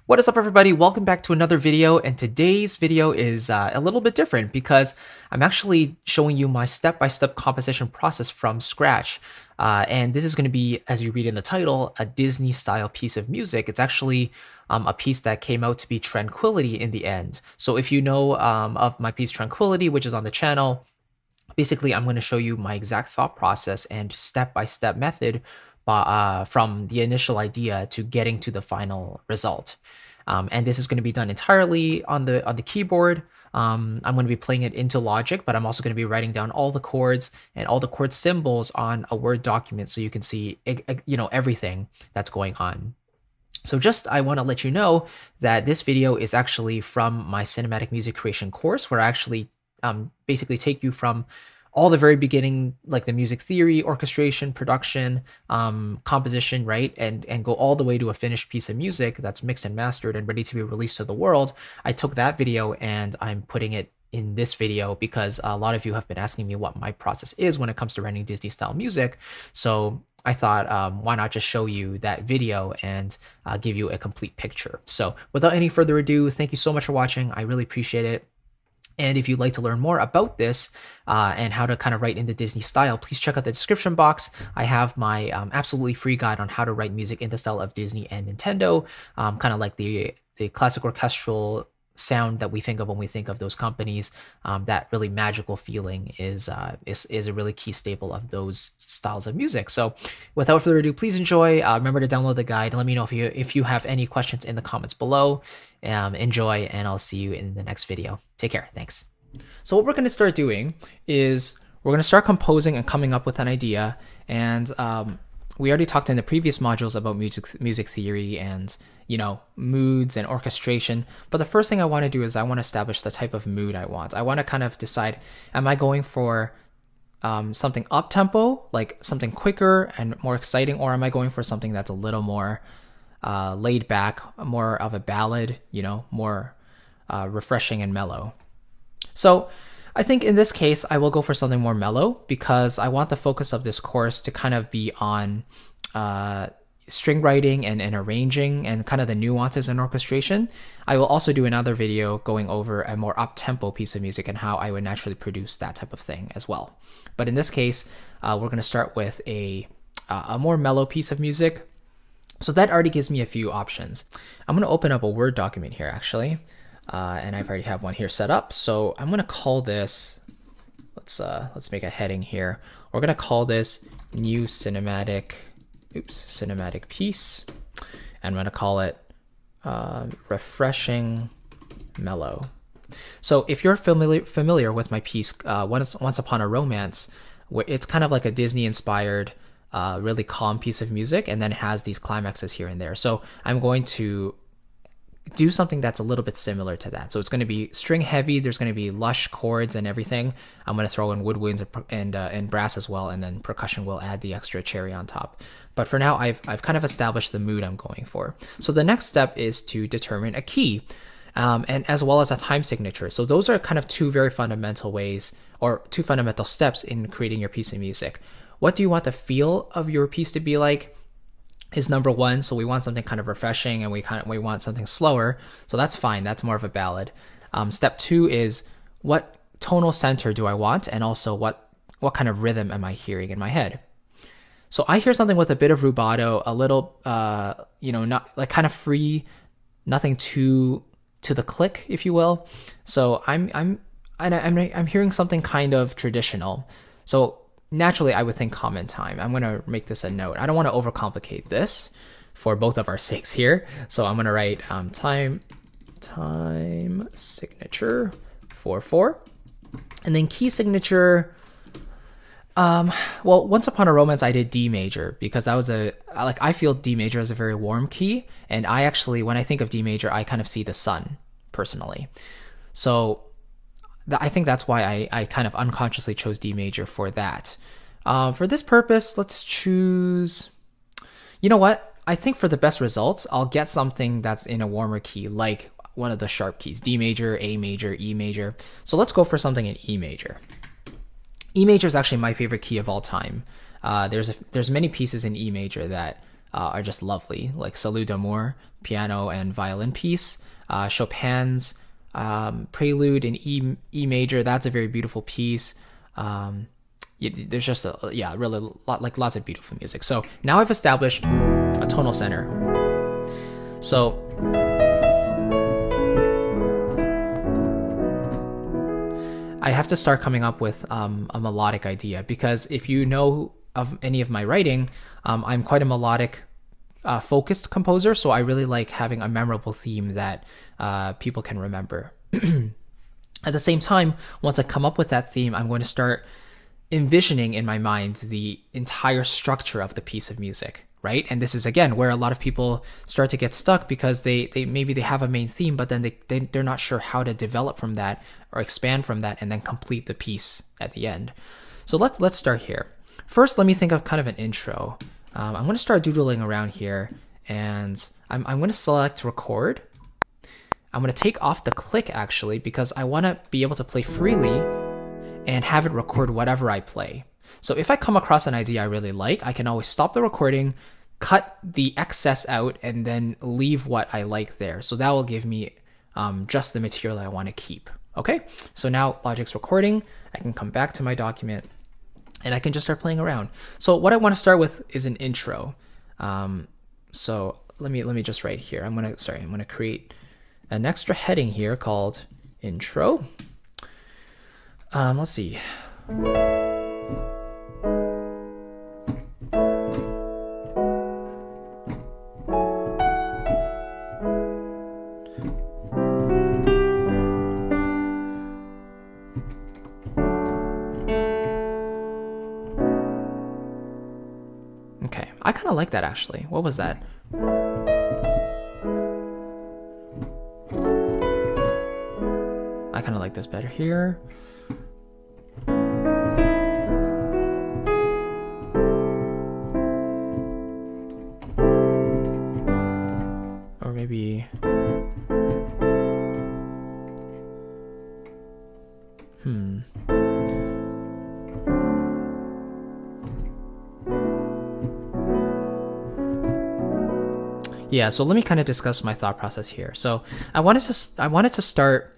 What is up, everybody? Welcome back to another video, and today's video is a little bit different because I'm actually showing you my step-by-step composition process from scratch. And this is going to be, as you read in the title, a Disney-style piece of music. It's actually a piece that came out to be Tranquility in the end. So if you know of my piece Tranquility, which is on the channel, basically I'm going to show you my exact thought process and step-by-step method from the initial idea to getting to the final result. And this is going to be done entirely on the keyboard. I'm going to be playing it into Logic, but I'm also going to be writing down all the chords and all the chord symbols on a Word document so you can see, everything that's going on. So I want to let you know that this video is actually from my cinematic music creation course, where I actually basically take you from all the very beginning, like the music theory, orchestration, production, composition, right? And go all the way to a finished piece of music that's mixed and mastered and ready to be released to the world. I took that video and I'm putting it in this video because a lot of you have been asking me what my process is when it comes to writing Disney style music. So I thought, why not just show you that video and give you a complete picture. So without any further ado, thank you so much for watching. I really appreciate it. And if you'd like to learn more about this and how to kind of write in the Disney style, please check out the description box. I have my absolutely free guide on how to write music in the style of Disney and Nintendo, kind of like the classic orchestral sound that we think of when we think of those companies. That really magical feeling is a really key staple of those styles of music. So without further ado, please enjoy. Remember to download the guide. Let me know if you have any questions in the comments below. Enjoy, and I'll see you in the next video. Take care. Thanks. So what we're going to start doing is we're going to start composing and coming up with an idea. And we already talked in the previous modules about music theory and moods and orchestration. But the first thing I want to do is I want to establish the type of mood I want. I want to kind of decide, am I going for something up-tempo, like something quicker and more exciting, or am I going for something that's a little more laid back, more of a ballad, more refreshing and mellow? So I think in this case, I will go for something more mellow because I want the focus of this course to kind of be on string writing and arranging and kind of the nuances in orchestration. I will also do another video going over a more up-tempo piece of music and how I would naturally produce that type of thing as well. But in this case, we're going to start with a more mellow piece of music. So that already gives me a few options. I'm going to open up a Word document here, actually. And I've already have one here set up. So I'm going to call this, let's make a heading here. We're going to call this new cinematic piece. And I'm going to call it refreshing mellow. So if you're familiar with my piece, Once Upon a Romance, where it's kind of like a Disney inspired really calm piece of music, and then it has these climaxes here and there. So I'm going to do something that's a little bit similar to that. So it's going to be string heavy. There's going to be lush chords and everything. I'm going to throw in woodwinds and brass as well, and then percussion will add the extra cherry on top. But for now, I've kind of established the mood I'm going for. So the next step is to determine a key, and as well as a time signature. So those are kind of two very fundamental ways, or two fundamental steps in creating your piece of music. What do you want the feel of your piece to be like is number one. So we want something kind of refreshing, and we want something slower. So that's fine. That's more of a ballad. Step two is what tonal center do I want, and also what kind of rhythm am I hearing in my head? So I hear something with a bit of rubato, a little, not like kind of free, nothing too to the click, if you will. So I'm hearing something kind of traditional. So naturally, I would think common time. I'm going to make this a note. I don't want to overcomplicate this for both of our sakes here. So I'm going to write time signature 4/4. And then key signature, well, Once Upon a Romance, I did D major because that was I feel D major is a very warm key. And I actually, when I think of D major, I kind of see the sun personally. So I think that's why I kind of unconsciously chose D major for that. For this purpose, let's choose, you know what? I think for the best results, I'll get something that's in a warmer key, like one of the sharp keys, D major, A major, E major. So let's go for something in E major. E major is actually my favorite key of all time. There's many pieces in E major that are just lovely, like Salut d'Amour, piano and violin piece, Chopin's Prelude in E major. That's a very beautiful piece. There's just really lots of beautiful music. So now I've established a tonal center. So I have to start coming up with a melodic idea, because if you know of any of my writing, I'm quite a melodic focused composer, so I really like having a memorable theme that people can remember. At the same time, once I come up with that theme, I'm going to start envisioning in my mind the entire structure of the piece of music, right? And this is again where a lot of people start to get stuck, because they maybe they have a main theme, but then they're not sure how to develop from that or expand from that and then complete the piece at the end. So let's start here. First, let me think of kind of an intro. I'm going to start doodling around here, and I'm going to select record. I'm going to take off the click actually, because I want to be able to play freely and have it record whatever I play. So if I come across an idea I really like, I can always stop the recording, cut the excess out, and then leave what I like there. So that will give me just the material I want to keep. Okay, so now Logic's recording. I can come back to my document and I can just start playing around. So what I want to start with is an intro. So let me just write here. I'm gonna create an extra heading here called intro. Let's see. Okay, I kind of like that actually. What was that? I kind of like this better here. Or maybe... Yeah, so let me kind of discuss my thought process here. So I wanted to start.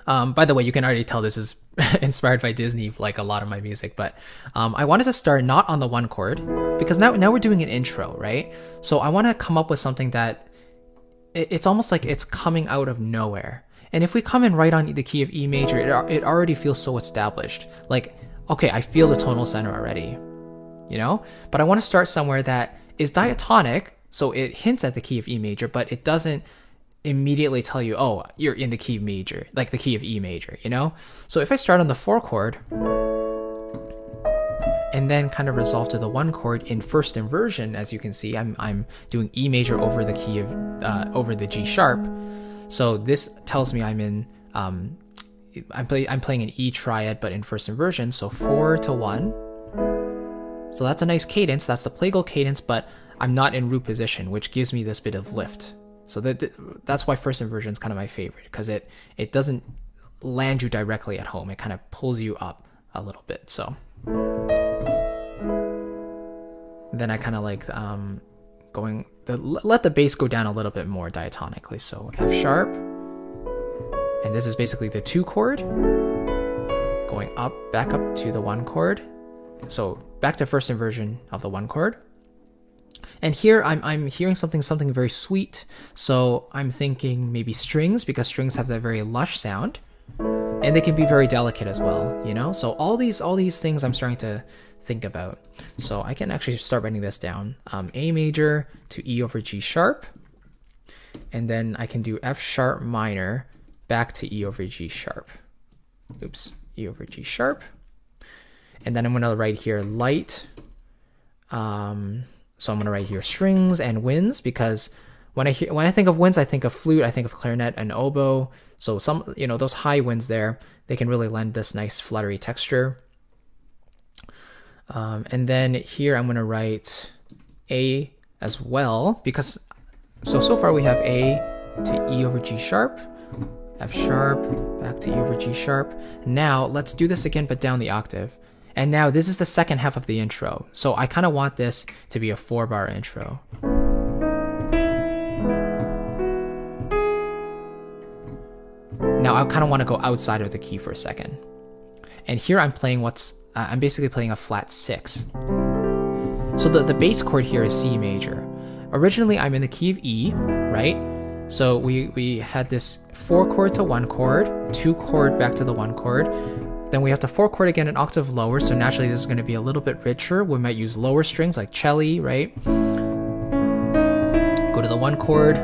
By the way, you can already tell this is inspired by Disney, like a lot of my music. But I wanted to start not on the one chord, because now we're doing an intro, right? So I want to come up with something that it's almost like it's coming out of nowhere. And if we come in right on the key of E major, it already feels so established. Like, okay, I feel the tonal center already, you know? But I want to start somewhere that is diatonic. So it hints at the key of E major, but it doesn't immediately tell you, oh, you're in the key of major, like the key of E major, you know? So if I start on the 4 chord and then kind of resolve to the 1 chord in first inversion, as you can see, I'm doing E major over the key of over the G sharp. So this tells me I'm in I'm playing an E triad, but in first inversion. So 4 to 1. So that's a nice cadence. That's the plagal cadence, but I'm not in root position, which gives me this bit of lift. So that's why first inversion is kind of my favorite, because it doesn't land you directly at home. It kind of pulls you up a little bit. So then I kind of like let the bass go down a little bit more diatonically. So F sharp, and this is basically the 2 chord going up, back up to the 1 chord. So back to first inversion of the 1 chord. And here I'm hearing something very sweet. So I'm thinking maybe strings, because strings have that very lush sound, and they can be very delicate as well, you know? So all these things I'm starting to think about. So I can actually start writing this down. A major to E over G sharp, and then I can do F sharp minor back to E over G sharp. Oops, E over G sharp. And then I'm gonna write here light. So I'm going to write here strings and winds, because when I think of winds, I think of flute, I think of clarinet and oboe. So some, you know, those high winds there, they can really lend this nice fluttery texture. And then here I'm going to write A as well, because so far we have A to E over G sharp, F sharp, back to E over G sharp. Now let's do this again, but down the octave. And now this is the second half of the intro. So I kind of want this to be a 4-bar intro. Now I kind of want to go outside of the key for a second. And here I'm playing I'm basically playing a flat 6. So the bass chord here is C major. Originally I'm in the key of E, right? So we had this 4 chord to 1 chord, 2 chord back to the 1 chord. Then we have the 4 chord again, an octave lower, so naturally this is going to be a little bit richer. We might use lower strings like cello, right? Go to the 1 chord.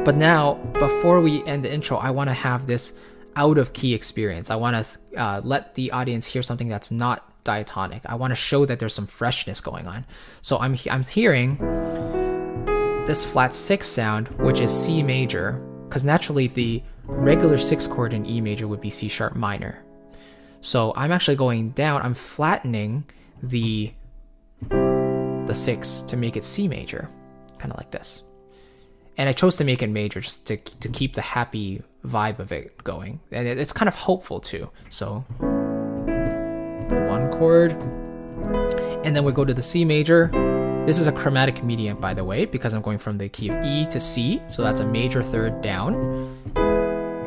But now, before we end the intro, I want to have this out of key experience. I want to let the audience hear something that's not diatonic. I want to show that there's some freshness going on. So I'm hearing this flat 6 sound, which is C major, because naturally the regular 6 chord in E major would be C sharp minor. So I'm actually going down, I'm flattening the 6 to make it C major, kind of like this. And I chose to make it major just to keep the happy vibe of it going. And it's kind of hopeful too. So the 1 chord, and then we go to the C major. This is a chromatic medium, by the way, because I'm going from the key of E to C. So that's a major 3rd down.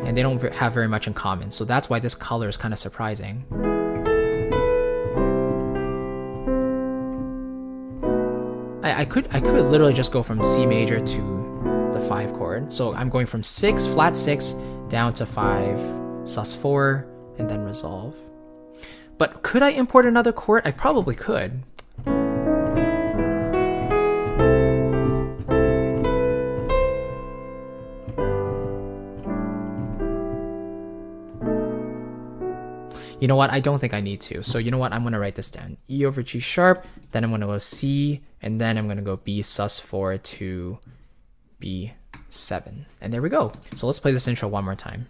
And they don't have very much in common. So that's why this color is kind of surprising. I could literally just go from C major to the 5 chord. So I'm going from 6, flat 6, down to 5, sus4, and then resolve. But could I import another chord? I probably could. You know what? I don't think I need to. So you know what? I'm going to write this down. E over G sharp, then I'm going to go C, and then I'm going to go B sus4 to B7. And there we go. So let's play this intro one more time.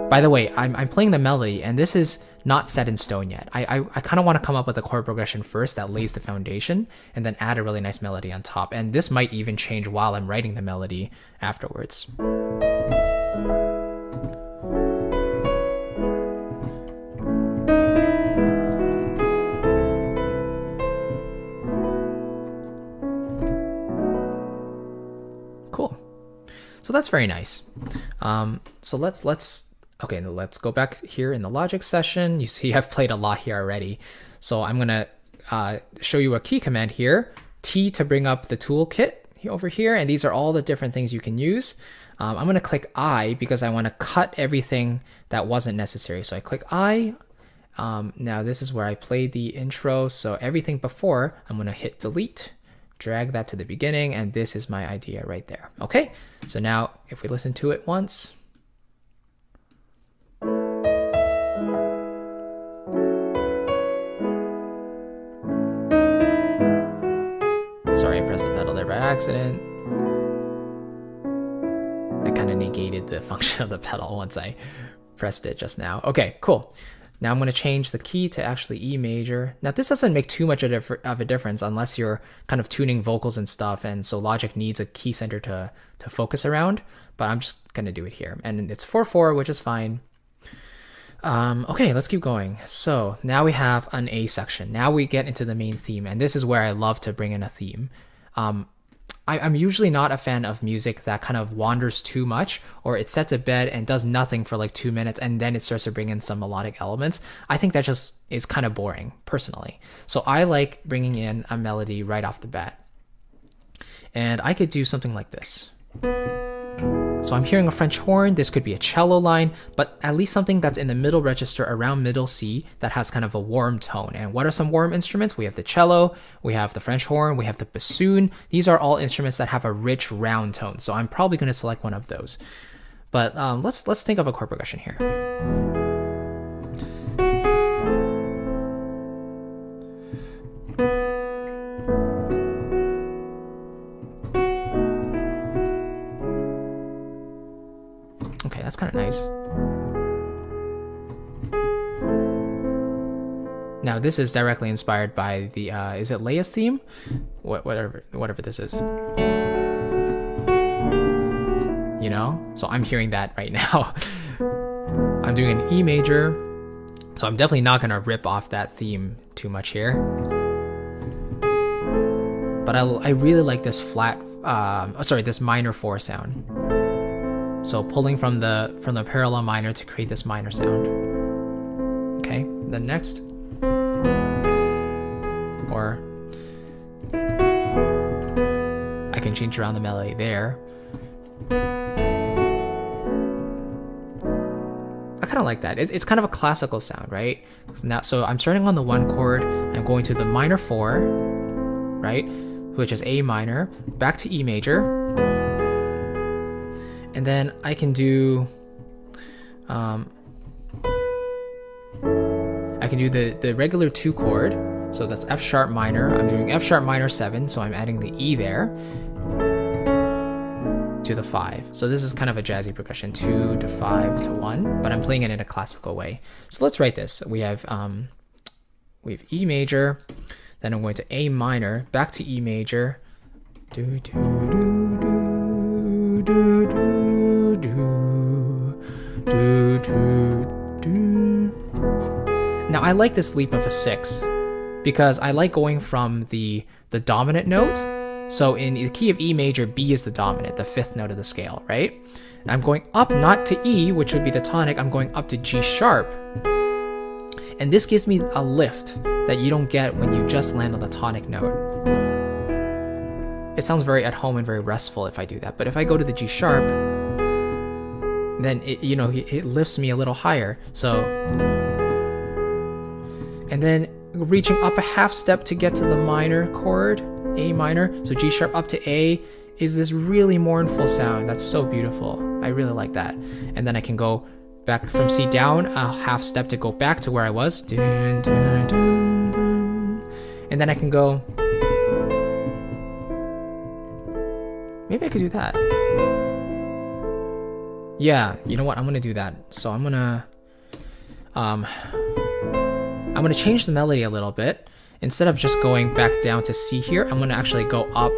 By the way, I'm playing the melody, and this is not set in stone yet. I kind of want to come up with a chord progression first that lays the foundation, and then add a really nice melody on top. And this might even change while I'm writing the melody afterwards. Cool. So that's very nice. So let's go back here in the logic session. You see I've played a lot here already. So I'm gonna show you a key command here. T to bring up the toolkit over here, and these are all the different things you can use. I'm gonna click I because I wanna cut everything that wasn't necessary. So I click I. Now this is where I played the intro. So everything before, I'm gonna hit delete, drag that to the beginning, and this is my idea right there. Okay, so now if we listen to it once. Sorry, I pressed the pedal there by accident. I kind of negated the function of the pedal once I pressed it just now. Okay, cool. Now I'm going to change the key to actually E major. Now this doesn't make too much of a difference unless you're kind of tuning vocals and stuff, and so Logic needs a key center to focus around, but I'm just going to do it here. And it's 4/4, which is fine. Okay, let's keep going. So now we have an A section. Now we get into the main theme, and this is where I love to bring in a theme. I'm usually not a fan of music that kind of wanders too much, or it sets a bed and does nothing for like 2 minutes and then it starts to bring in some melodic elements. I think that just is kind of boring, personally. So I like bringing in a melody right off the bat. And I could do something like this. So I'm hearing a French horn. This could be a cello line, but at least something that's in the middle register around middle C that has kind of a warm tone. And what are some warm instruments? We have the cello, we have the French horn, we have the bassoon. These are all instruments that have a rich round tone. So I'm probably going to select one of those. But let's think of a chord progression here. Okay, that's kind of nice. Now this is directly inspired by the, is it Leia's theme? Whatever this is. You know? So I'm hearing that right now. I'm doing an E major. So I'm definitely not gonna rip off that theme too much here. But I really like this flat, this minor 4 sound. So pulling from the parallel minor to create this minor sound. Okay, then next. Or I can change around the melody there. I kind of like that. It's kind of a classical sound, right? So I'm starting on the 1 chord. I'm going to the minor 4, right? Which is A minor, back to E major. And then I can do the regular 2 chord. So that's F sharp minor. I'm doing F sharp minor 7, so I'm adding the E there to the 5. So this is kind of a jazzy progression, 2 to 5 to 1, but I'm playing it in a classical way. So let's write this. We have E major, then I'm going to A minor, back to E major. Do do do do do do do do. Now I like this leap of a 6 because I like going from the dominant note. So in the key of E major, B is the dominant, the 5th note of the scale, right? And I'm going up not to E, which would be the tonic, I'm going up to G sharp. And this gives me a lift that you don't get when you just land on the tonic note. It sounds very at home and very restful if I do that, but if I go to the G sharp, then it lifts me a little higher. So, and then reaching up a half step to get to the minor chord, A minor, so G sharp up to A is this really mournful sound. That's so beautiful. I really like that. And then I can go back from C down a half step to go back to where I was. Dun, dun, dun, dun. And then I can go, maybe I could do that. Yeah, you know what? I'm gonna do that. So I'm gonna change the melody a little bit. Instead of just going back down to C here, I'm gonna actually go up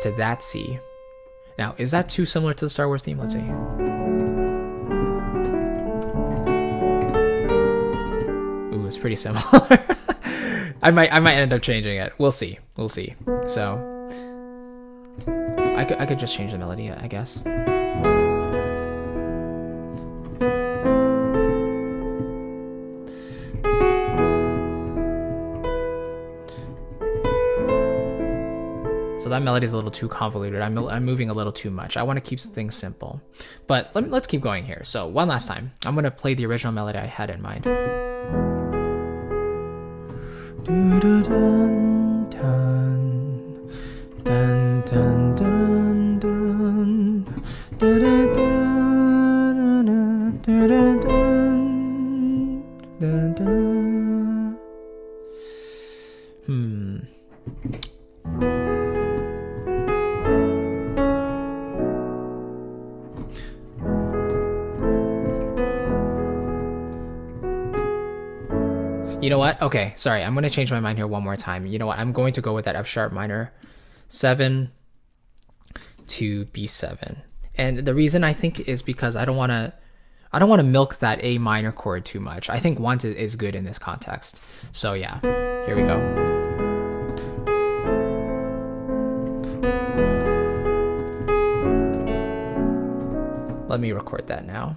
to that C. Now, is that too similar to the Star Wars theme? Let's see. Ooh, it's pretty similar. I might end up changing it. We'll see. We'll see. So I could just change the melody, I guess. So that melody is a little too convoluted. I'm moving a little too much. I want to keep things simple. But let's keep going here. So one last time. I'm going to play the original melody I had in mind. You know what? Okay, sorry. I'm going to change my mind here one more time. You know what? I'm going to go with that F sharp minor 7 to B7. And the reason I think is because I don't want to milk that A minor chord too much. I think 1 is good in this context. So yeah, here we go. Let me record that now.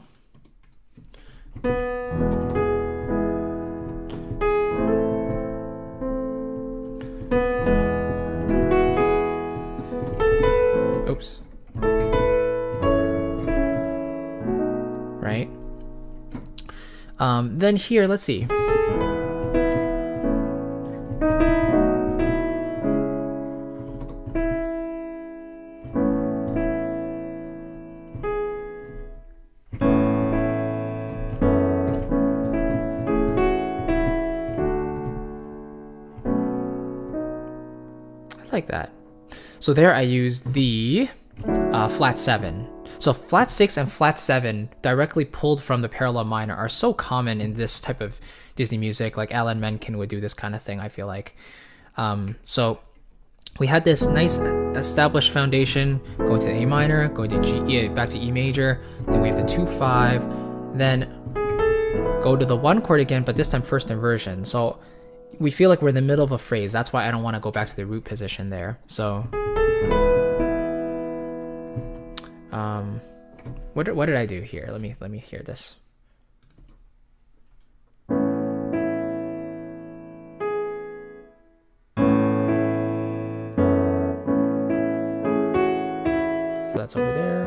Oops. Right? Then here, let's see. I like that. So there I use the flat 7. So flat 6 and flat 7 directly pulled from the parallel minor are so common in this type of Disney music. Like Alan Menken would do this kind of thing, I feel like. So we had this nice established foundation, going to A minor, going to G, back to E major, then we have the 2-5, then go to the 1 chord again, but this time first inversion. So we feel like we're in the middle of a phrase. That's why I don't want to go back to the root position there. So what did I do here? Let me hear this. So that's over there.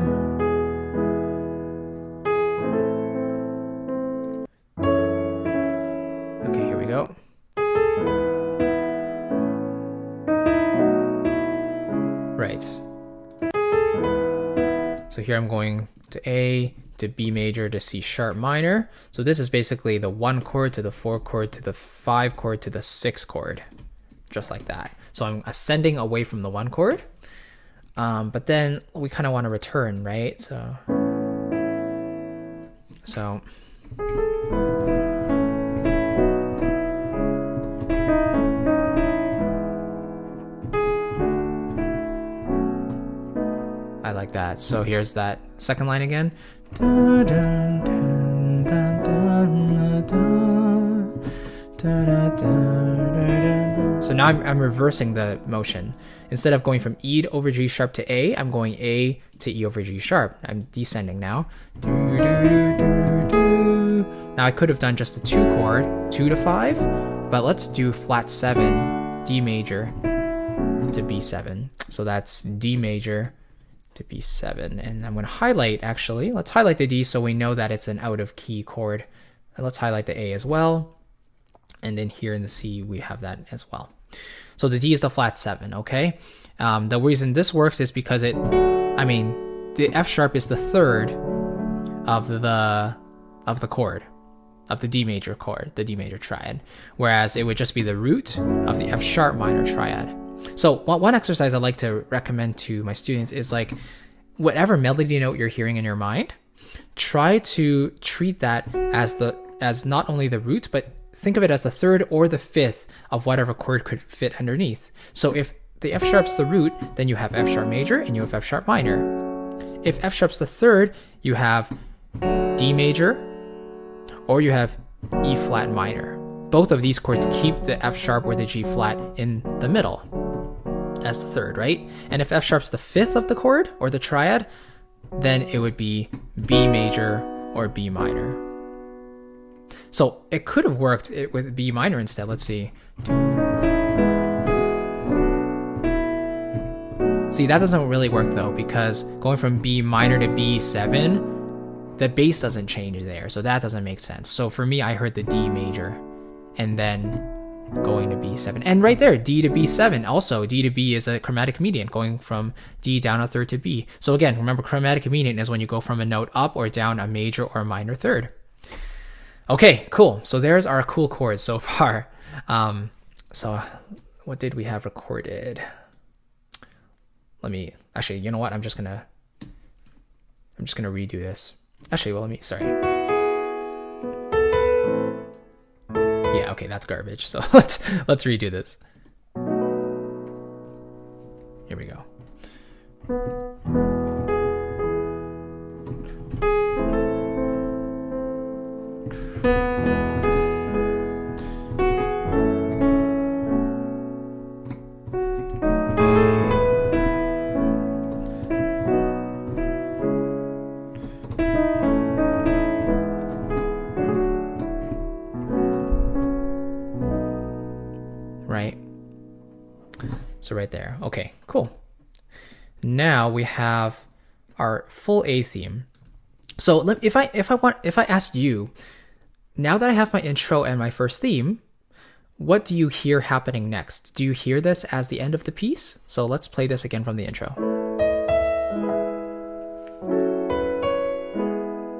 Okay, here we go. Right. So here I'm going to A, to B major, to C sharp minor. So this is basically the 1 chord to the 4 chord to the 5 chord to the 6 chord, just like that. So I'm ascending away from the 1 chord, but then we kind of want to return, right? So I like that. So here's that second line again. So now I'm reversing the motion. Instead of going from E over G sharp to A, I'm going A to E over G sharp. I'm descending now. Now I could have done just the 2 chord, 2 to 5, but let's do flat 7, D major to B7. So that's D major to B7, and I'm going to highlight, actually, let's highlight the D so we know that it's an out of key chord. And let's highlight the A as well. And then here in the C, we have that as well. So the D is the flat 7, okay? The reason this works is because the F sharp is the third of the chord, of the D major chord, the D major triad, whereas it would just be the root of the F sharp minor triad. So one exercise I like to recommend to my students is like, whatever melody note you're hearing in your mind, try to treat that as not only the root, but think of it as the third or the fifth of whatever chord could fit underneath. So if the F sharp's the root, then you have F sharp major and you have F sharp minor. If F sharp's the third, you have D major or you have E flat minor. Both of these chords keep the F sharp or the G flat in the middle as the third, right? And if F sharp's the fifth of the chord or the triad, then it would be B major or B minor. So it could have worked with B minor instead. Let's see. See, that doesn't really work though, because going from B minor to B7, the bass doesn't change there. So that doesn't make sense. So for me, I heard the D major and then going to B7. And right there, D to B7. Also, D to B is a chromatic median, going from D down a third to B. So again, remember, chromatic median is when you go from a note up or down a major or minor third. Okay, cool. So there's our cool chords so far. So what did we have recorded? Let me, actually, you know what? I'm just gonna redo this. Actually, well, sorry. Yeah, okay, that's garbage. So let's redo this. Here we go. Right? So right there. Okay, cool. Now we have our full A theme. So if I asked you, now that I have my intro and my first theme, what do you hear happening next? Do you hear this as the end of the piece? So let's play this again from the intro.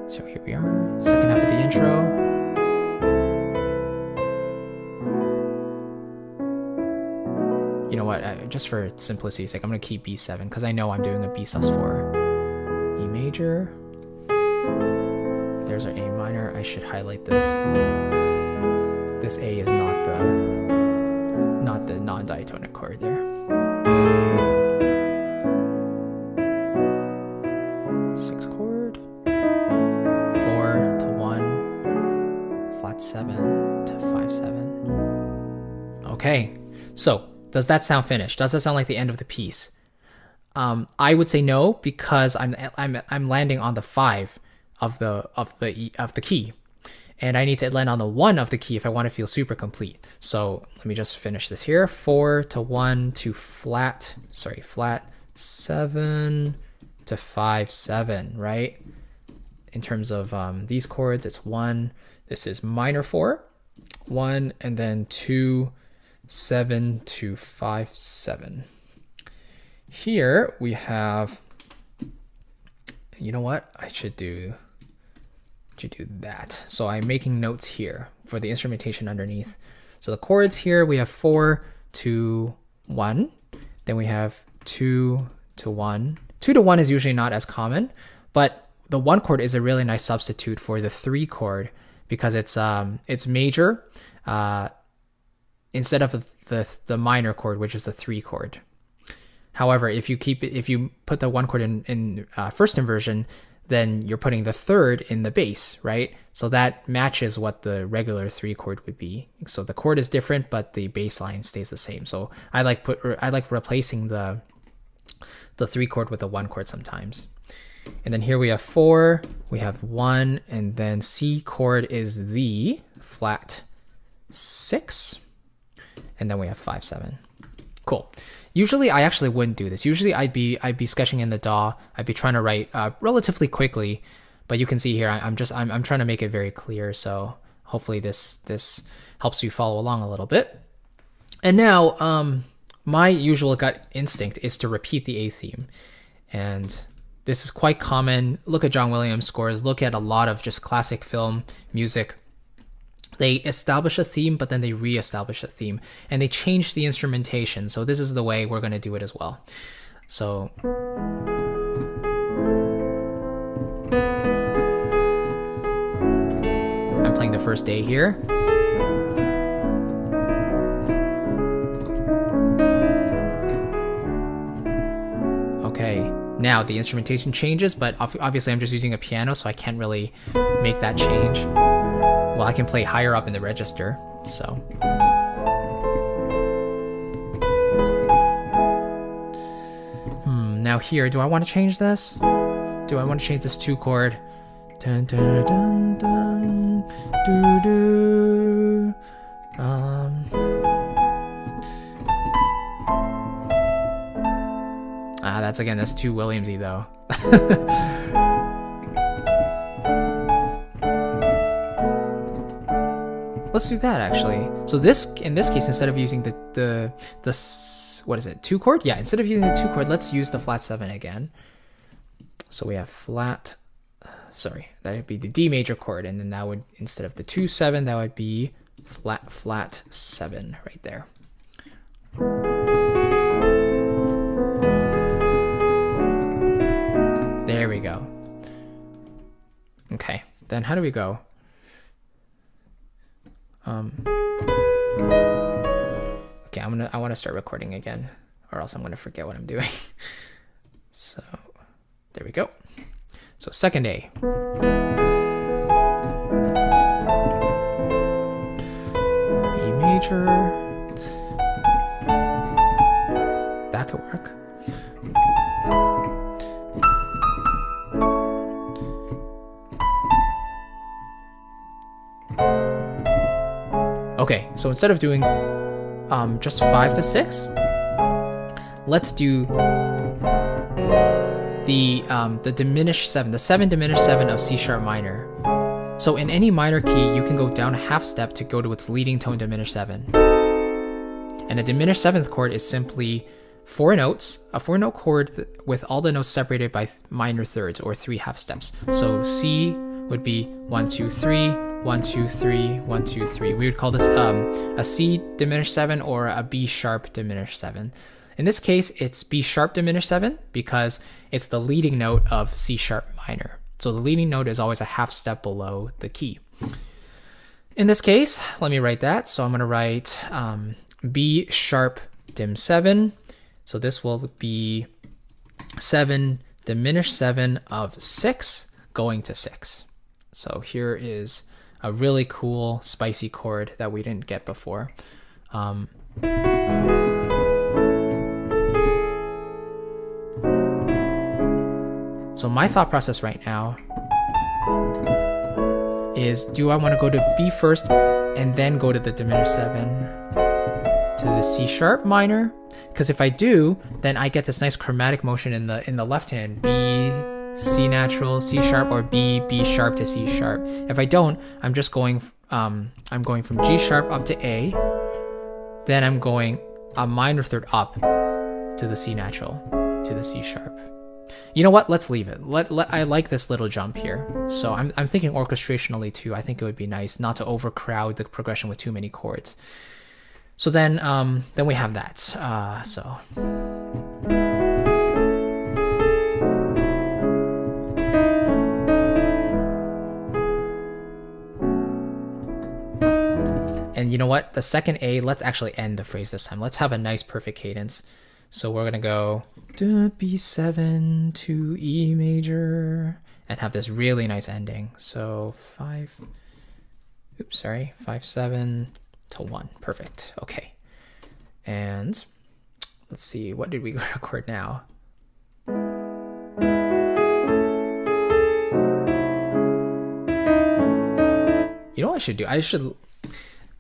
So here we are, second half of the intro. You know what, just for simplicity's sake, I'm going to keep B7 because I know I'm doing a B sus4. E major. There's our A minor. I should highlight this. This A is not the non-diatonic chord there. Sixth chord. 4 to 1. flat 7 to 5 7. Okay, so does that sound finished? Does that sound like the end of the piece? I would say no, because I'm landing on the 5 of the key, and I need to land on the 1 of the key if I want to feel super complete. So let me just finish this here. 4 to 1 to flat 7 to 5 7, right? In terms of these chords, it's 1. This is minor 4, 1, and then 2, 7 to 5 7. Here we have, you know what? I should do that. So I'm making notes here for the instrumentation underneath. So the chords here, we have 4 to 1. Then we have 2 to 1. 2 to 1 is usually not as common, but the 1 chord is a really nice substitute for the 3 chord because it's major instead of the minor chord, which is the 3 chord. However, if you put the 1 chord in first inversion, then you're putting the 3rd in the bass, right? So that matches what the regular 3 chord would be. So the chord is different, but the bass line stays the same. So I like replacing the 3 chord with the 1 chord sometimes. And then here we have 4, we have 1, and then C chord is the flat 6, and then we have 5 7. Cool. Usually I actually wouldn't do this. Usually I'd be sketching in the DAW. I'd be trying to write relatively quickly, but you can see here I'm trying to make it very clear. So hopefully this helps you follow along a little bit. And now my usual gut instinct is to repeat the A theme, and this is quite common. Look at John Williams scores. Look at a lot of just classic film music. They establish a theme, but then they re-establish a theme, and they change the instrumentation. So this is the way we're going to do it as well. So I'm playing the first day here. Okay, now the instrumentation changes, but obviously I'm just using a piano, so I can't really make that change. Well, I can play higher up in the register, so. Now here, do I want to change this? Do I want to change this 2 chord? Dun, dun, dun, dun, doo, doo. That's too Williamsy though. Let's do that actually. So in this case, instead of using the what is it, 2 chord? Yeah, instead of using the 2 chord, let's use the flat 7 again. So we have flat, sorry, that would be the D major chord, and then that would, instead of the 2 7, that would be flat 7 right there. There we go. Okay, then how do we go? Okay, I want to start recording again, or else I'm gonna forget what I'm doing. So there we go. So second A. E major. That could work. Okay, so instead of doing just 5 to 6, let's do the diminished 7, the 7 diminished 7 of C sharp minor. So in any minor key, you can go down a half step to go to its leading tone diminished 7. And a diminished 7th chord is simply 4 notes, a 4-note chord with all the notes separated by minor thirds or 3 half steps. So C would be 1 2 3. 1 2 3 1 2 3. We would call this a C diminished 7 or a B sharp diminished 7. In this case, it's B sharp diminished 7 because it's the leading note of C sharp minor. So the leading note is always a half step below the key. In this case, let me write that. So I'm going to write B sharp dim 7. So this will be 7 diminished 7 of 6 going to 6. So here is a really cool spicy chord that we didn't get before. So my thought process right now is, do I want to go to B first and then go to the diminished 7 to the C sharp minor? Because if I do, then I get this nice chromatic motion in the left hand, B, C natural, C sharp, or B, B sharp to C sharp. If I don't, I'm just going I'm going from G sharp up to A, then I'm going a minor third up to the C natural to the C sharp. You know what? Let's leave it. I like this little jump here. So I'm thinking orchestrationally too. I think it would be nice not to overcrowd the progression with too many chords. So then we have that. So. And you know what? The second A, let's actually end the phrase this time. Let's have a nice perfect cadence. So we're gonna go B7 to E major and have this really nice ending. So 5, 7 to 1. Perfect. Okay. And let's see, what did we record now? You know what I should do?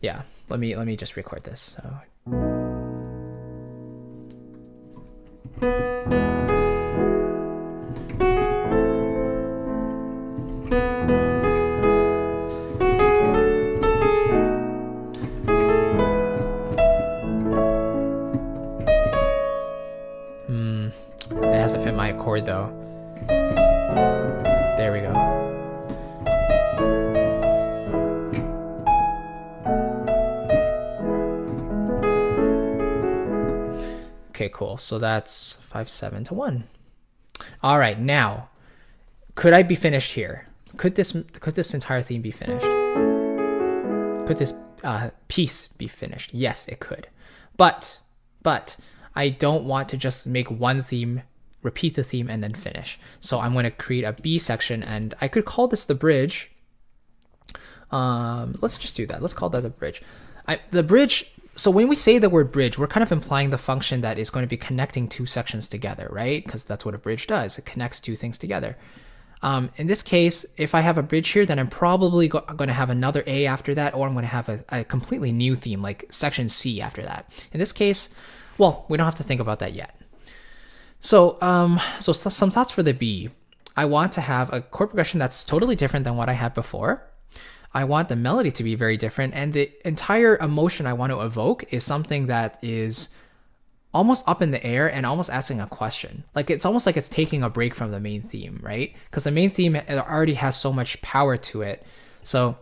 Yeah, let me just record this. So it has to fit my chord though. There we go. Okay, cool. So that's 5, 7 to 1. All right, now, could I be finished here? Could this entire theme be finished? Could this piece be finished? Yes, it could. But I don't want to just make one theme, repeat the theme, and then finish. So I'm going to create a B section, and I could call this the bridge. Let's just do that. Let's call that the bridge. The bridge. So when we say the word bridge, we're kind of implying the function that is going to be connecting two sections together, right? Because that's what a bridge does. It connects two things together. In this case, if I have a bridge here, then I'm probably going to have another A after that, or I'm going to have a completely new theme, like section C after that. In this case, well, we don't have to think about that yet. So, some thoughts for the B. I want to have a chord progression that's totally different than what I had before. I want the melody to be very different, and the entire emotion I want to evoke is something that is almost up in the air and almost asking a question. Like it's almost like it's taking a break from the main theme, right? Because the main theme already has so much power to it. So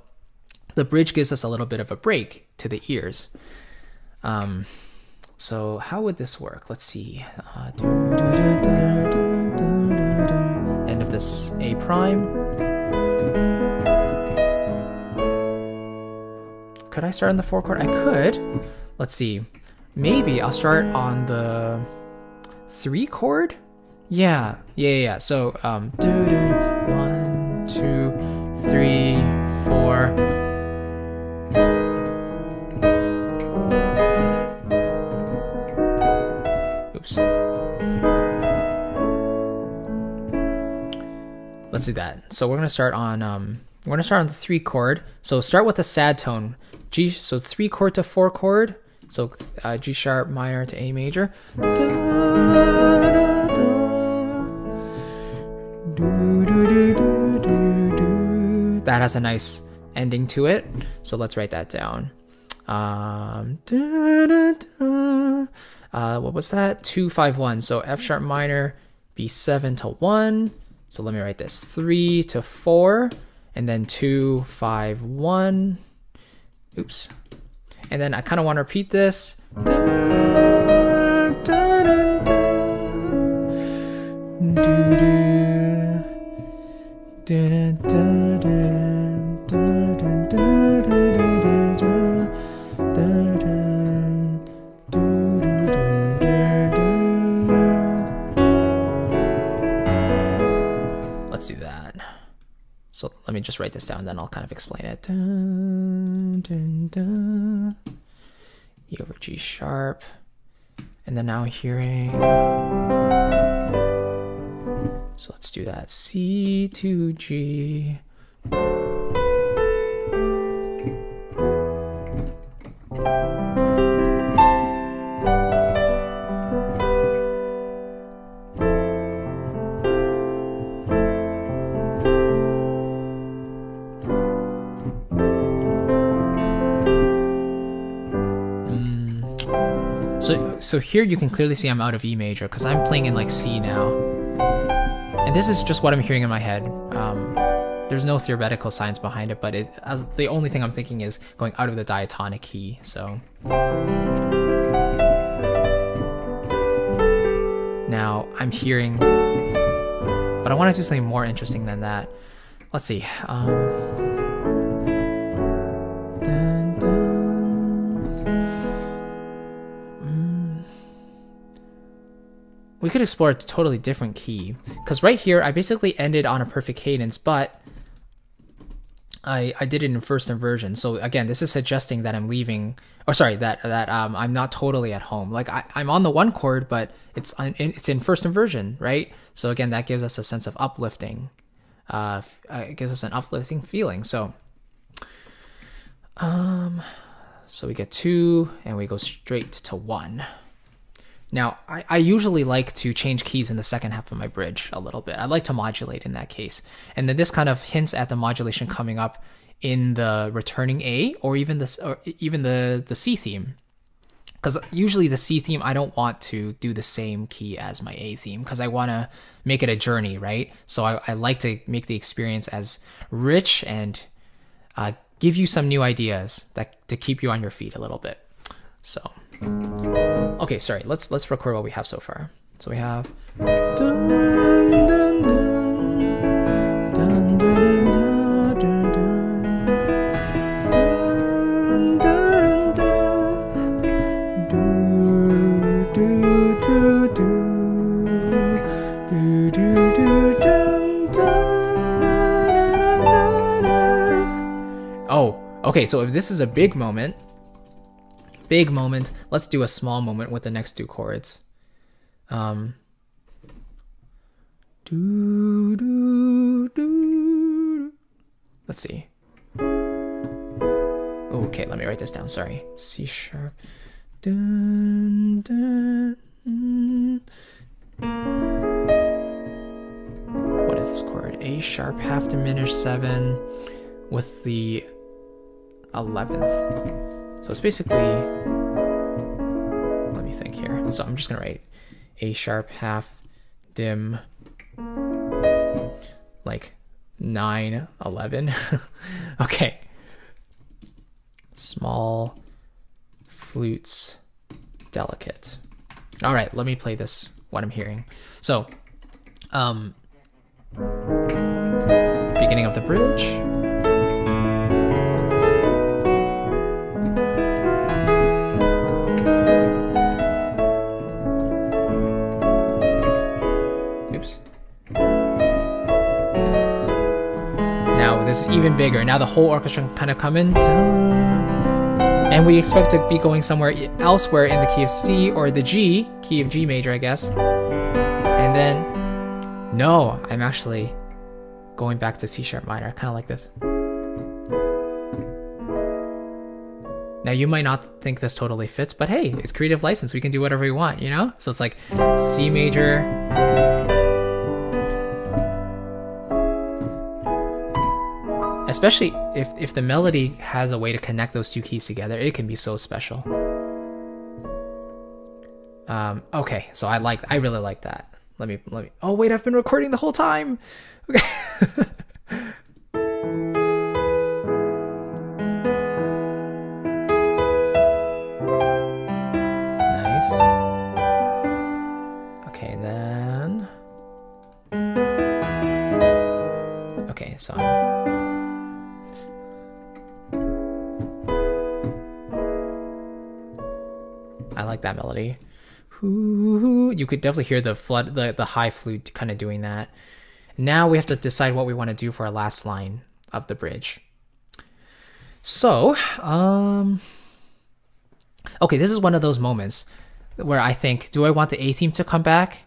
the bridge gives us a little bit of a break to the ears. So how would this work? Let's see. End of this A prime. Could I start on the 4 chord? I could. Let's see. Maybe I'll start on the 3 chord. Yeah. So 1, 2, 3, 4. Oops. Let's do that. So we're gonna start on the 3 chord. So start with a sad tone. G. So 3 chord to 4 chord. So G sharp minor to A major. That has a nice ending to it. So let's write that down. What was that? 2, 5, 1. So F sharp minor, B7 to 1. So let me write this. 3 to 4, and then 2, 5, 1. Oops. And then I kind of want to repeat this. Let's do that. So let me just write this down, then I'll kind of explain it. Dun, dun, dun. E over G sharp. And then now I'm hearing, so let's do that. C to G. So here you can clearly see I'm out of E major because I'm playing in like C now. And this is just what I'm hearing in my head. There's no theoretical science behind it, but the only thing I'm thinking is going out of the diatonic key. So now I'm hearing, but I want to do something more interesting than that. Let's see. We could explore a totally different key, because right here I basically ended on a perfect cadence, but I did it in first inversion. So again, this is suggesting that I'm leaving, or sorry, that I'm not totally at home. Like I'm on the one chord, but it's in first inversion, right? So again, that gives us a sense of uplifting. It gives us an uplifting feeling. So we get 2 and we go straight to 1. Now, I usually like to change keys in the second half of my bridge a little bit. I like to modulate in that case. And then this kind of hints at the modulation coming up in the returning A or even the C theme. Because usually the C theme, I don't want to do the same key as my A theme because I want to make it a journey, right? So I like to make the experience as rich and give you some new ideas to keep you on your feet a little bit. So... okay, sorry, let's record what we have so far. So we have dun, dun, dun, dun, dun, dun, dun, dun, dun, do, do, do, do, do, do, dun, dun. Oh, okay, so if this is a big moment, let's do a small moment with the next 2 chords. Do, do, do. Let's see. Okay, let me write this down, sorry. C sharp. Dun, dun, dun. What is this chord? A sharp half diminished 7 with the 11th. So it's basically, let me think here. So I'm just gonna write A sharp half dim, like 9, 11. Okay. Small flutes, delicate. All right, let me play this, what I'm hearing. So, beginning of the bridge. This is even bigger. Now the whole orchestra can kind of come in. And we expect to be going somewhere elsewhere in the key of C or the G, key of G major, I guess. And then, no, I'm actually going back to C sharp minor, kind of like this. Now you might not think this totally fits, but hey, it's creative license. We can do whatever we want, you know? So it's like C major, especially if the melody has a way to connect those 2 keys together, it can be so special. Okay, so I really like that. Let me. Oh wait, I've been recording the whole time. Okay. Nice. Okay, then. Okay, so. I like that melody. You could definitely hear the high flute kind of doing that. Now we have to decide what we want to do for our last line of the bridge. So, okay, this is one of those moments where I think, do I want the A theme to come back?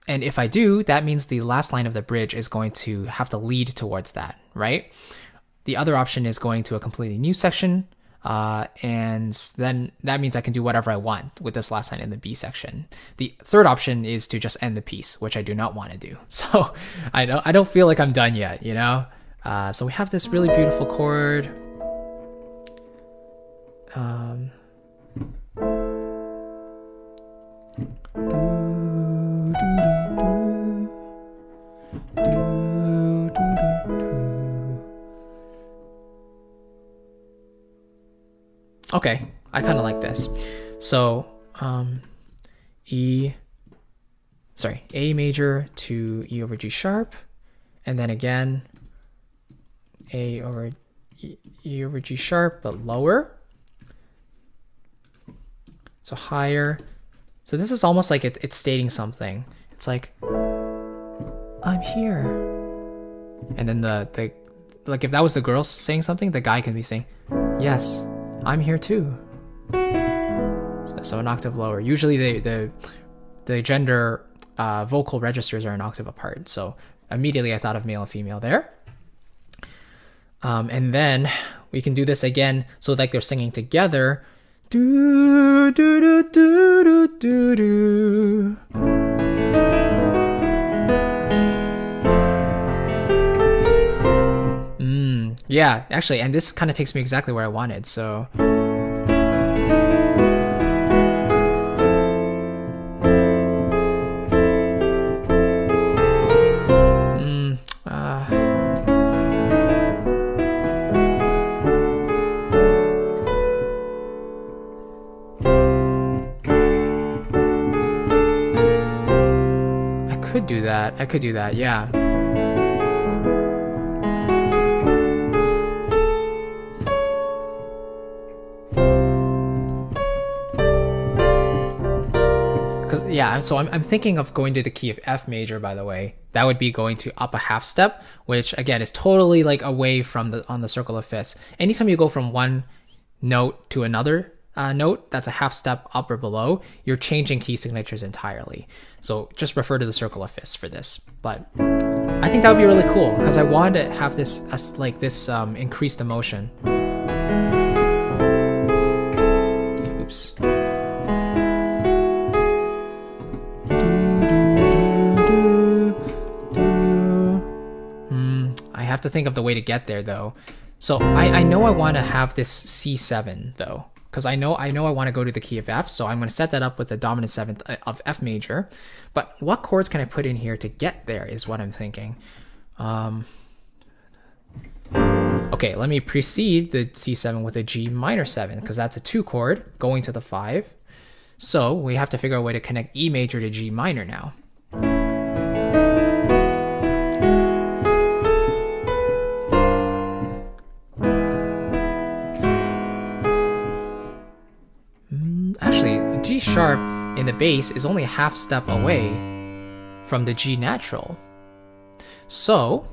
And if I do, that means the last line of the bridge is going to have to lead towards that, right? The other option is going to a completely new section, and then that means I can do whatever I want with this last line in the B section. The third option is to just end the piece, which I do not want to do. So I don't feel like I'm done yet, you know? So we have this really beautiful chord. Okay, I kind of like this. So A major to E over G sharp, and then again A over E over G sharp, but lower. So higher. So this is almost like it's stating something. It's like, I'm here. And then the like if that was the girl saying something, the guy can be saying, yes, I'm here too. So an octave lower. Usually the gender vocal registers are an octave apart. So immediately I thought of male and female there. And then we can do this again. So like they're singing together. Do, do, do, do, do, do, do. Yeah, actually, and this kind of takes me exactly where I wanted, so. I could do that, yeah. So I'm thinking of going to the key of F major, by the way. That would be going to up a half step, which again is totally like away from on the circle of fifths. Anytime you go from one note to another note that's a half step up or below, you're changing key signatures entirely. So just refer to the circle of fifths for this. But I think that would be really cool because I wanted to have this increased emotion. Oops. I have to think of the way to get there though. So I know I want to have this C7 though, because I know I want to go to the key of F, so I'm going to set that up with the dominant seventh of F major. But what chords can I put in here to get there is what I'm thinking. Okay, let me precede the C7 with a G minor 7, because that's a 2 chord going to the 5. So we have to figure out a way to connect E major to G minor now. Actually, the G sharp in the bass is only a half step away from the G natural. So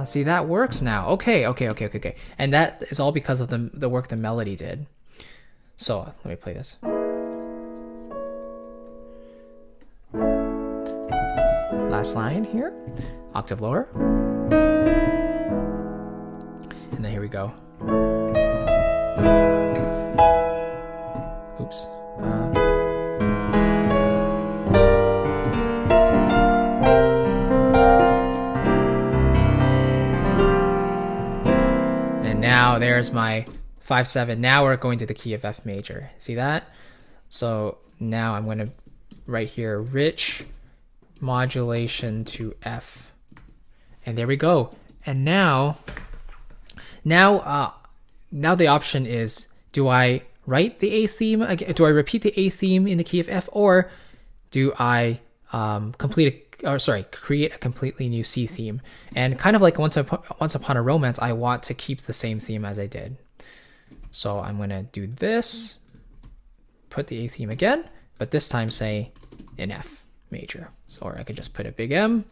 see, that works now. Okay. And that is all because of the work the melody did. So let me play this. Last line here, octave lower. And then here we go. Oops. And now there's my 5/7. Now we're going to the key of F major. See that? So now I'm going to right here, rich modulation to F. And there we go. And now the option is, do I write the A theme again? Do I repeat the A theme in the key of F, or do I create a completely new C theme? And kind of like Once Upon a Romance, I want to keep the same theme as I did. So I'm gonna do this. put the A theme again, but this time say in F major. So, or I could just put a big M,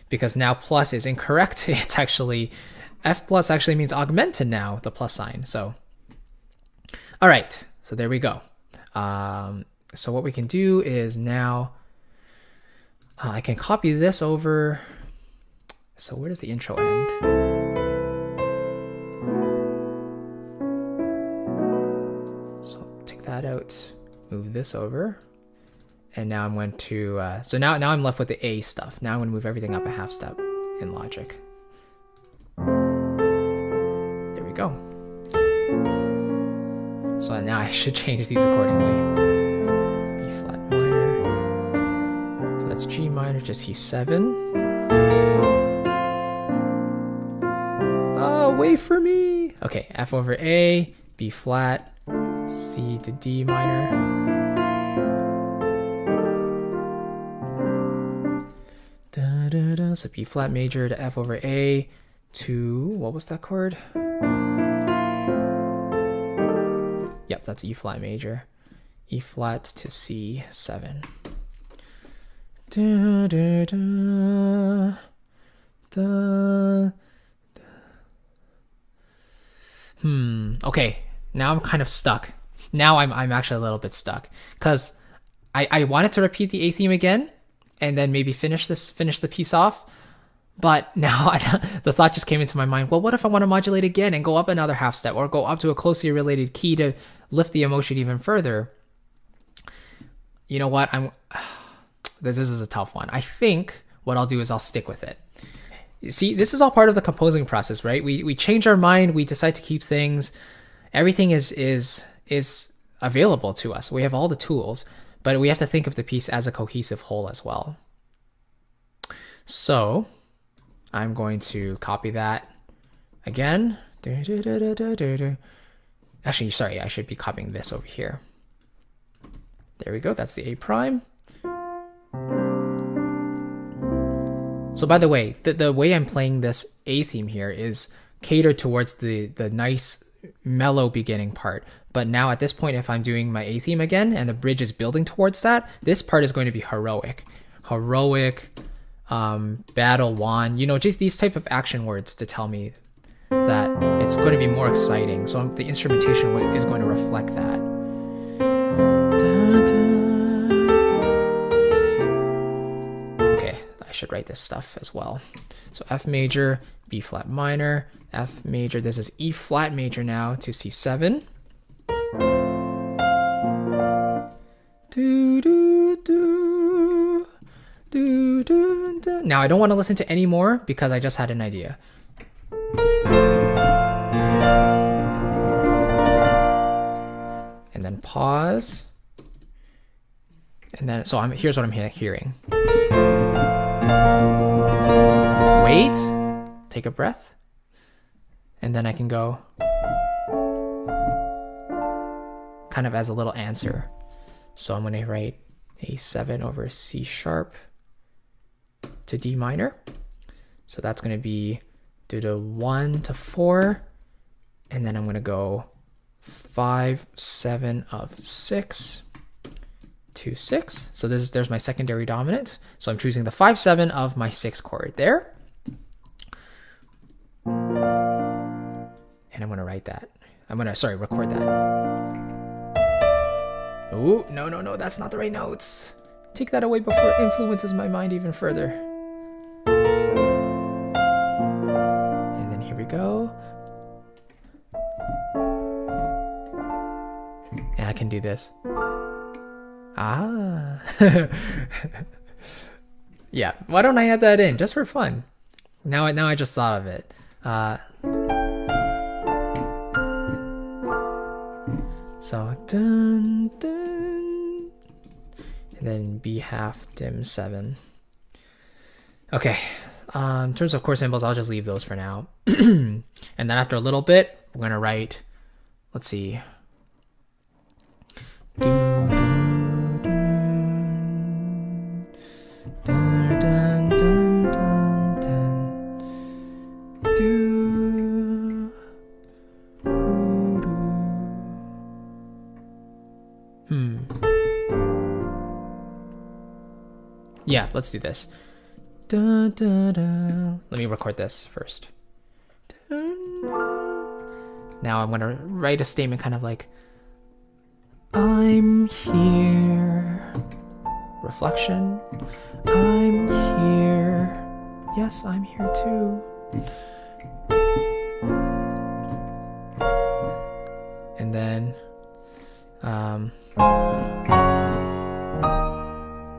because now plus is incorrect. It's actually, F plus actually means augmented now, the plus sign. So, all right, so there we go. So what we can do is now, I can copy this over. So where does the intro end? So take that out, move this over. And now I'm going to, so now I'm left with the A stuff. Now I'm going to move everything up a half step in Logic. There we go. So now I should change these accordingly. B flat minor. So that's G minor to C7. Oh, wait for me. Okay, F over A, B flat, C to D minor. So B flat major to F over A to, what was that chord? Yep, that's E flat major. E flat to C7. Da, da, da, da, da. Okay, now I'm kind of stuck. Now I'm actually a little bit stuck, because I wanted to repeat the A theme again, and then maybe finish the piece off. But now the thought just came into my mind, well, what if I want to modulate again and go up another half step, or go up to a closely related key to lift the emotion even further? You know what? This is a tough one. I think what I'll do is I'll stick with it. You see, this is all part of the composing process, right? We change our mind, we decide to keep things. Everything is available to us. We have all the tools. But we have to think of the piece as a cohesive whole as well. So I'm going to copy that again. Actually, sorry, I should be copying this over here. There we go, that's the A prime. So by the way, the way I'm playing this A theme here is catered towards the nice mellow beginning part. But now at this point, if I'm doing my A theme again and the bridge is building towards that, this part is going to be heroic. Heroic, battle won, you know, just these type of action words to tell me that it's going to be more exciting. So the instrumentation is going to reflect that. Okay, I should write this stuff as well. So F major, B flat minor, F major, this is E flat major now to C7. Do, do, do, do, do, do. Now I don't want to listen to any more because I just had an idea. And then pause. And then, so here's what I'm hearing. Wait, take a breath. And then I can go kind of as a little answer. So I'm going to write A7 over C sharp to D minor. So that's going to be do the 1 to 4. And then I'm going to go 5, 7 of 6 to 6. So there's my secondary dominant. So I'm choosing the 5, 7 of my 6 chord there. And I'm going to write that. Record that. Oh, no, that's not the right notes. Take that away before it influences my mind even further. And then here we go. And I can do this. Ah. Yeah, why don't I add that in just for fun? Now I just thought of it. So dun dun, and then B half dim 7. Okay, in terms of chord symbols, I'll just leave those for now. And then after a little bit, we're gonna write. Let's see. Yeah, let's do this. Dun, dun, dun. Let me record this first. Now I'm gonna write a statement kind of like, I'm here. Reflection. I'm here. Yes, I'm here too. And then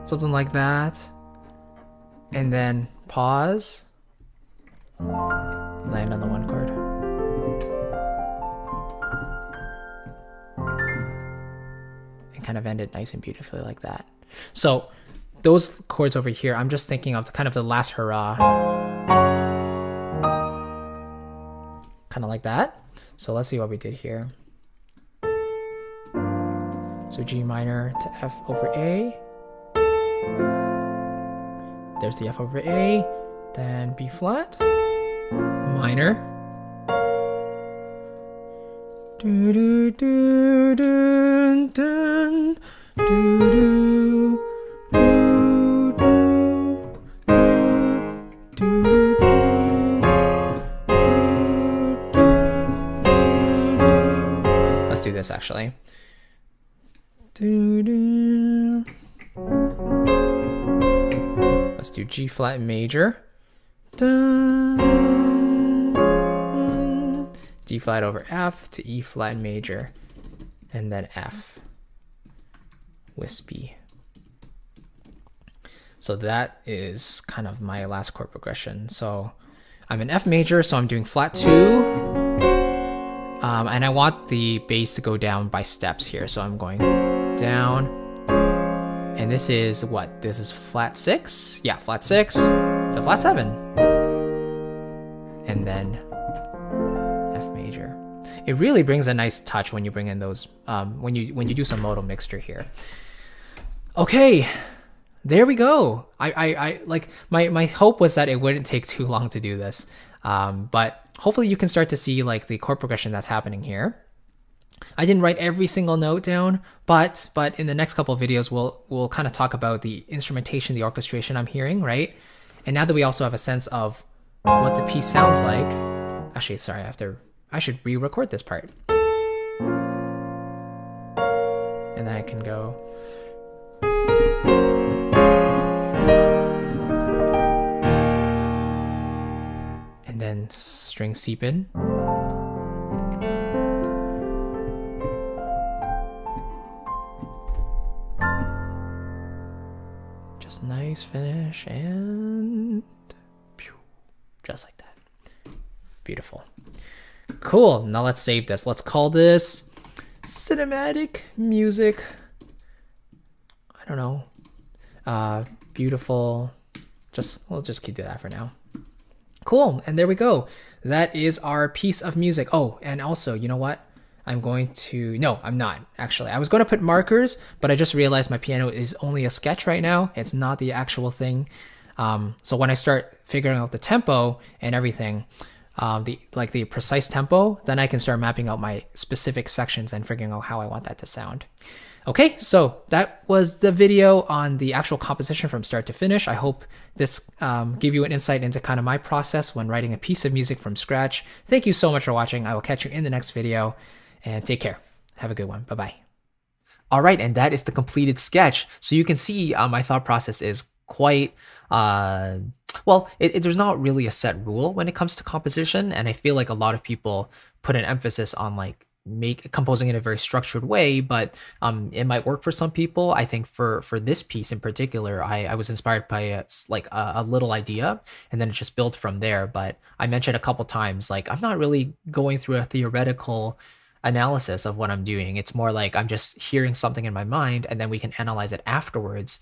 something like that. And then pause. Land on the one chord. And kind of end it nice and beautifully like that. So those chords over here, I'm just thinking of kind of the last hurrah. Kind of like that. So let's see what we did here. So G minor to F over A. There's the F over A. Then B flat. Minor. Do do do dun dun do do do do do. Let's do this actually. Do do. Let's do G flat major. Dun, D flat over F to E flat major, and then F, wispy. So that is kind of my last chord progression. So I'm in F major, so I'm doing flat 2, and I want the bass to go down by steps here. So I'm going down, and this is what? This is flat 6? Yeah, flat 6 to flat 7. And then F major. It really brings a nice touch when you bring in those, when you do some modal mixture here. Okay, there we go. I like my hope was that it wouldn't take too long to do this, but hopefully you can start to see like the chord progression that's happening here. I didn't write every single note down, but in the next couple of videos we'll kind of talk about the instrumentation, the orchestration I'm hearing, right? And now that we also have a sense of what the piece sounds like, actually, sorry, I should re-record this part. And then I can go. And then string seep in. Just nice finish and pew, just like that. Beautiful. Cool. Now let's save this. Let's call this cinematic music. I don't know. Beautiful. We'll just keep doing that for now. Cool. And there we go. That is our piece of music. Oh, and also, you know what? No, I'm not actually. I was going to put markers, but I just realized my piano is only a sketch right now. It's not the actual thing. So when I start figuring out the tempo and everything, the precise tempo, then I can start mapping out my specific sections and figuring out how I want that to sound. Okay, so that was the video on the actual composition from start to finish. I hope this gave you an insight into kind of my process when writing a piece of music from scratch. Thank you so much for watching. I will catch you in the next video, and take care. Have a good one. Bye-bye. All right, and that is the completed sketch. So you can see my thought process is quite, well, there's not really a set rule when it comes to composition, and I feel like a lot of people put an emphasis on like composing in a very structured way, but it might work for some people. I think for this piece in particular, I was inspired by a little idea, and then it just built from there. But I mentioned a couple times, like, I'm not really going through a theoretical analysis of what I'm doing. It's more like I'm just hearing something in my mind, and then we can analyze it afterwards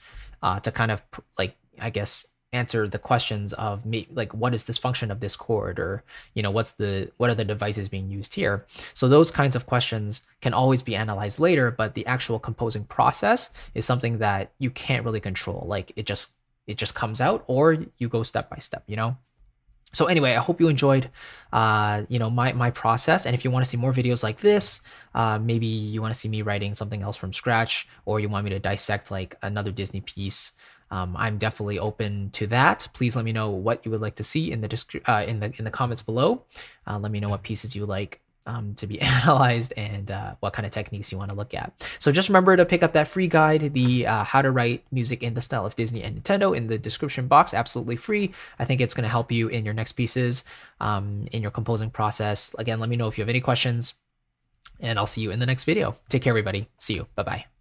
to kind of, like, I guess, answer the questions of me, like, what is this function of this chord, or, you know, what are the devices being used here? So those kinds of questions can always be analyzed later, but the actual composing process is something that you can't really control. Like, it just comes out, or you go step by step, you know? So anyway, I hope you enjoyed, my process. And if you want to see more videos like this, maybe you want to see me writing something else from scratch, or you want me to dissect like another Disney piece, I'm definitely open to that. Please let me know what you would like to see in the comments below. Let me know what pieces you like to be analyzed, and what kind of techniques you want to look at. So just remember to pick up that free guide, the how to write music in the style of Disney and Nintendo, in the description box, absolutely free. I think it's going to help you in your next pieces, in your composing process. Again, let me know if you have any questions, and I'll see you in the next video. Take care, everybody. See you. Bye-bye.